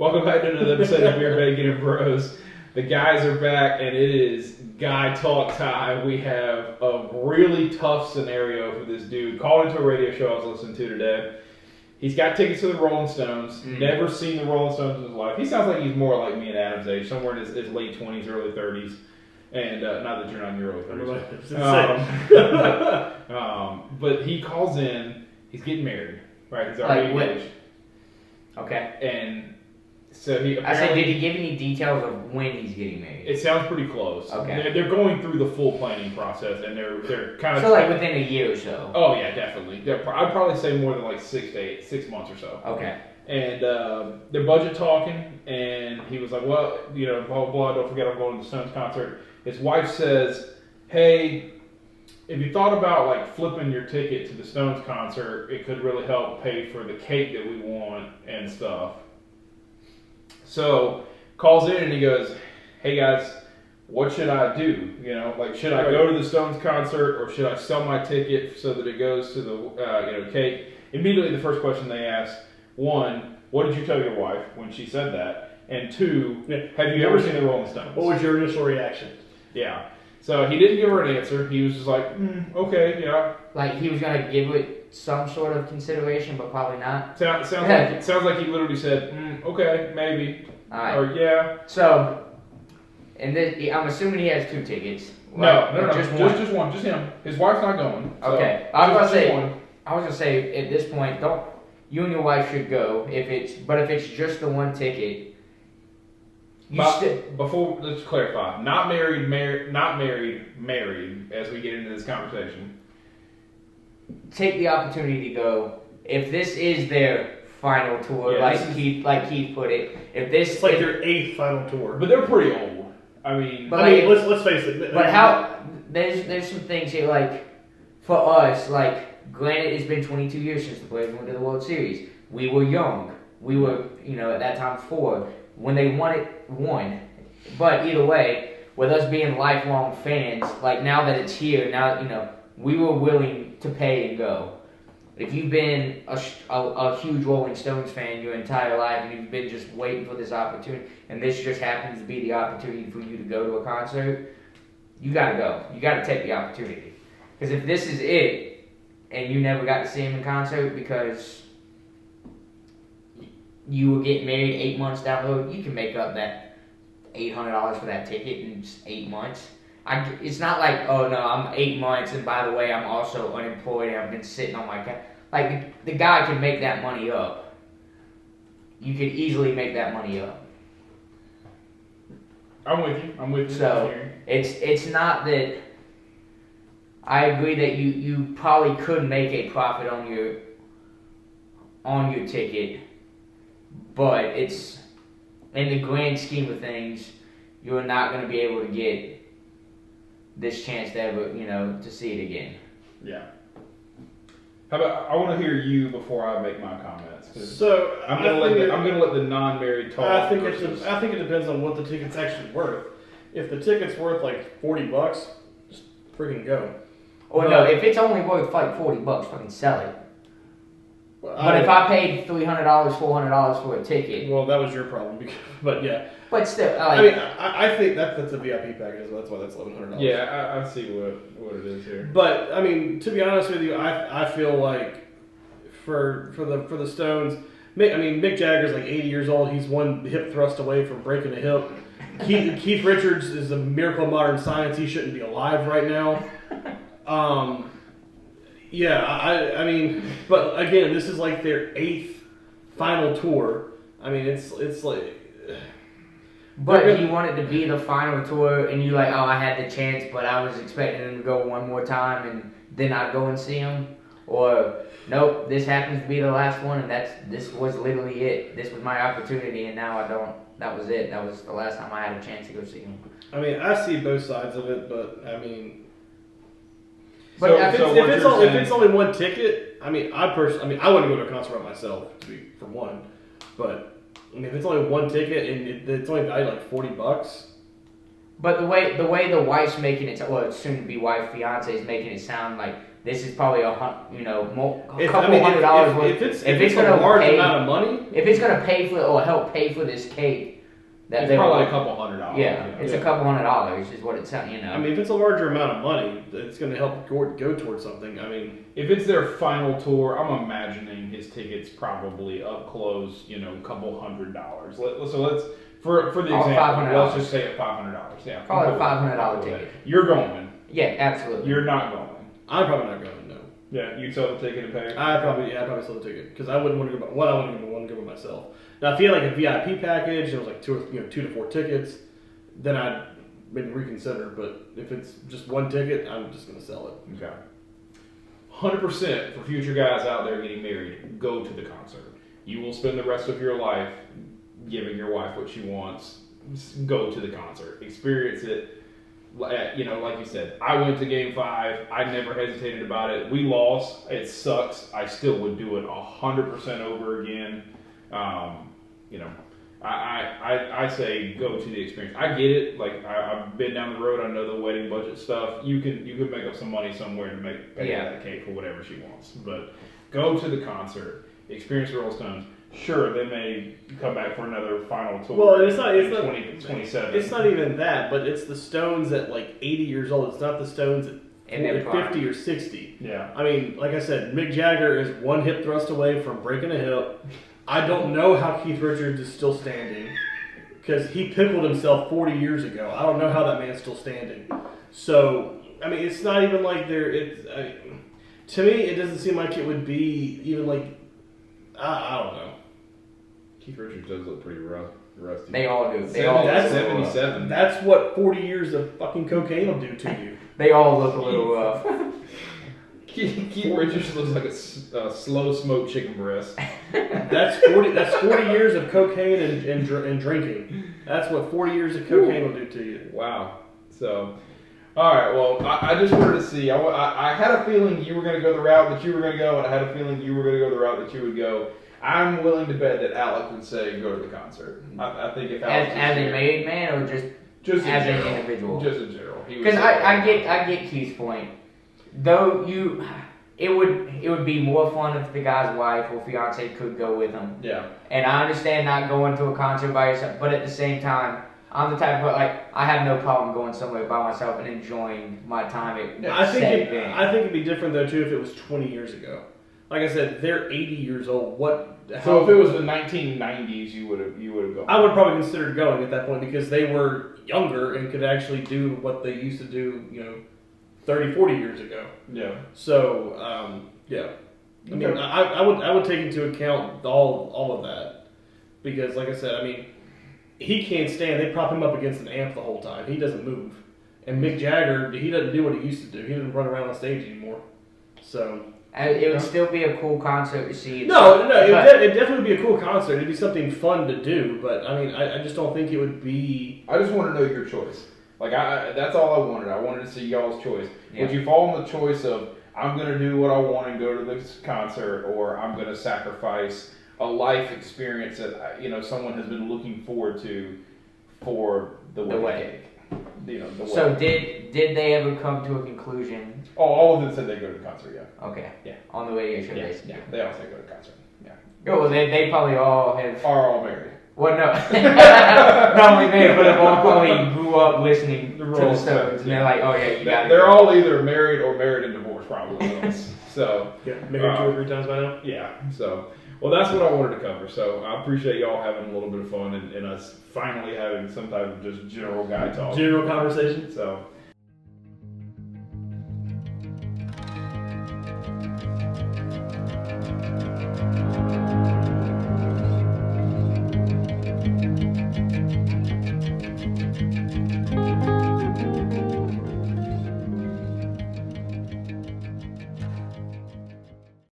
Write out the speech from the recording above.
Welcome back to another episode of Beer Bacon and Bros. The guys are back, and it is guy talk time. We have a really tough scenario for this dude. Called into a radio show I was listening to today. He's got tickets to the Rolling Stones. Never seen the Rolling Stones in his life. He sounds like he's more like me and Adam's age, somewhere in his late 20s, early 30s. And not that you're not in your early 30s. But he calls in. He's getting married, right? He's already engaged. Okay. And so he. I said, did he give any details of when he's getting married? It sounds pretty close. Okay. They're going through the full planning process, and they're kind of. So like within a year or so. Oh yeah, definitely. I'd probably say more than like 6 months or so. Okay. And they're budget talking, and he was like, "Well, blah blah blah. Don't forget, I'm going to the Stones concert." His wife says, "Hey, if you thought about like flipping your ticket to the Stones concert, it could really help pay for the cake that we want and stuff." So calls in and he goes, "Hey guys, what should I do? Should I go to the Stones concert or should I sell my ticket so that it goes to the cake?" Immediately, the first question they ask, one, what did you tell your wife when she said that? And two, have you ever seen the Rolling Stones? What was your initial reaction? Yeah. So he didn't give her an answer. He was just like, okay, yeah. Like he was gonna give it some sort of consideration, but probably not. Sounds like he literally said, okay, maybe, All right. or yeah. So, and this, I'm assuming he has 2 tickets. No, Just one. just him. His wife's not going. So Okay. I was gonna say at this point, you and your wife should go if it's just the one ticket. Before, let's clarify. Not married, as we get into this conversation. Take the opportunity to go. If this is their final tour, Keith put it, it's like their 8th final tour. But they're pretty old. I mean, let's face it. But there's some things here, like, for us, like, granted it's been 22 years since the Braves went to the World Series. We were young. We were, at that time 4. When they won. But either way, with us being lifelong fans, like now that it's here, now, we were willing to pay and go. If you've been a huge Rolling Stones fan your entire life and you've been just waiting for this opportunity, and this just happens to be the opportunity for you to go to a concert, you gotta go. You gotta take the opportunity. Because if this is it, and you never got to see him in concert because you were getting married 8 months down the road, you can make up that $800 for that ticket in just 8 months. It's not like, oh no, I'm 8 months, and by the way, I'm also unemployed, and I've been sitting on my couch. Like, the guy can make that money up. You could easily make that money up. I'm with you. So, it's not that... I agree that you probably could make a profit on your ticket, but it's, in the grand scheme of things, you're not going to be able to get this chance to ever, to see it again. Yeah. How about, I want to hear you before I make my comments. So I'm gonna let the non-married talk. I think it depends on what the ticket's actually worth. If the ticket's worth like $40, just freaking go. Or no, if it's only worth like $40, fucking sell it. But if I paid $300, $400 for a ticket, well, that was your problem. But yeah. But still, I think that's a VIP package. So that's why that's $1,100. Yeah, I see what it is here. But to be honest with you, I feel like for the Stones, Mick Jagger's like 80 years old. He's one hip thrust away from breaking a hip. Keith Richards is a miracle of modern science. He shouldn't be alive right now. Yeah, but again, this is like their 8th final tour. It's like... But you want it to be the final tour, and you like, oh, I had the chance, but I was expecting them to go one more time, and then I'd go and see them. Or, nope, this happens to be the last one, and this was literally it. This was my opportunity, and now I don't. That was it. That was the last time I had a chance to go see them. I see both sides of it, but But if it's only one ticket, I wouldn't go to a concert by myself, for one. But if it's only one ticket and it's only valued like $40. But the way the wife's making it, well, soon to be wife, fiance is making it sound like this is probably a If couple $100 worth. if it's a large amount of money, if it's gonna pay for or help pay for this cake, that It's they probably will, a couple $100. yeah, it's a couple $100 is what it's you know. I mean, if it's a larger amount of money, it's going to help go towards something. I mean, If it's their final tour, I'm imagining his tickets probably up close, a couple $100. So let's for the Oh, example, $500. let's just say at $500. Yeah, Probably cool. $500 ticket. You're going. Yeah, absolutely. You're not going. I'm probably not going. No, Yeah, you sell the ticket and pay. I'd probably sell the ticket because I wouldn't want to go. I wouldn't even want to go by myself. Now, if you had like a VIP package, it was like 2 to 4 tickets, then I'd maybe reconsider. But if it's just one ticket, I'm just going to sell it. Okay. 100% for future guys out there getting married, go to the concert. You will spend the rest of your life giving your wife what she wants. Go to the concert. Experience it. Like you said, I went to Game 5. I never hesitated about it. We lost. It sucks. I still would do it 100% over again. I say go to the experience. I get it. Like I've been down the road. I know the wedding budget stuff. You could make up some money somewhere to pay that cake for whatever she wants. But go to the concert. Experience Rolling Stones. Sure, they may come back for another final tour. Well, it's not 2027. It's not even that, but it's the Stones at like 80 years old. It's not the Stones at 50 or 60. Yeah. I mean, like I said, Mick Jagger is one hip thrust away from breaking a hip. I don't know how Keith Richards is still standing because he pickled himself 40 years ago. I don't know how that man's still standing. So, I mean, it's not even like to me, it doesn't seem like it would be even like, I don't know. Keith Richards does look pretty rusty. They all do. That's 77. That's what 40 years of fucking cocaine will do to you. They all look a little rough. Keith Richards looks like a slow smoked chicken breast. That's 40 years of cocaine and drinking. That's what 40 years of cocaine will do to you. Wow. So, all right. Well, I just wanted to see. I had a feeling you were going to go the route that you were going to go, and I had a feeling you were going to go the route that you would go. I'm willing to bet that Alec would say go to the concert. I think if Alec as a married man or just as an individual? Just in general. Because I get Keith's point. Though it would be more fun if the guy's wife or fiance could go with him. Yeah. And I understand not going to a concert by yourself, but at the same time, I'm the type of I have no problem going somewhere by myself and enjoying my time at I think it'd be different though too if it was 20 years ago. Like I said, they're 80 years old. So if it was the 1990s, you would have gone. I would probably consider going at that point because they were younger and could actually do what they used to do, 30, 40 years ago. Yeah. So, yeah. I mean, I would take into account all of that because, like I said, I mean, he can't stand. They prop him up against an amp the whole time. He doesn't move. And Mick Jagger, he doesn't do what he used to do. He doesn't run around on stage anymore. So. It would still be a cool concert to see. No, it'd definitely be a cool concert. It'd be something fun to do, but I mean, I just don't think it would be. I just want to know your choice. Like, that's all I wanted. I wanted to see y'all's choice. Yeah. Would you fall on the choice of I'm going to do what I want and go to this concert, or I'm going to sacrifice a life experience that someone has been looking forward to for the wedding? So did they ever come to a conclusion? Oh, all of them said they go to the concert. Yeah. Okay. Yeah. On the radio show. Yeah. They all say go to the concert. Yeah. Oh, well, they probably all have. Are all married. Well, no. Not only married, but all probably grew up listening to the Stones, and they're like, oh yeah, you got it. They're all either married or married and divorced, probably. So. Yeah, married 2 or 3 times by now. Yeah. So. Well, that's what I wanted to cover. So I appreciate y'all having a little bit of fun and us finally having some type of just general guy talk. General conversation. So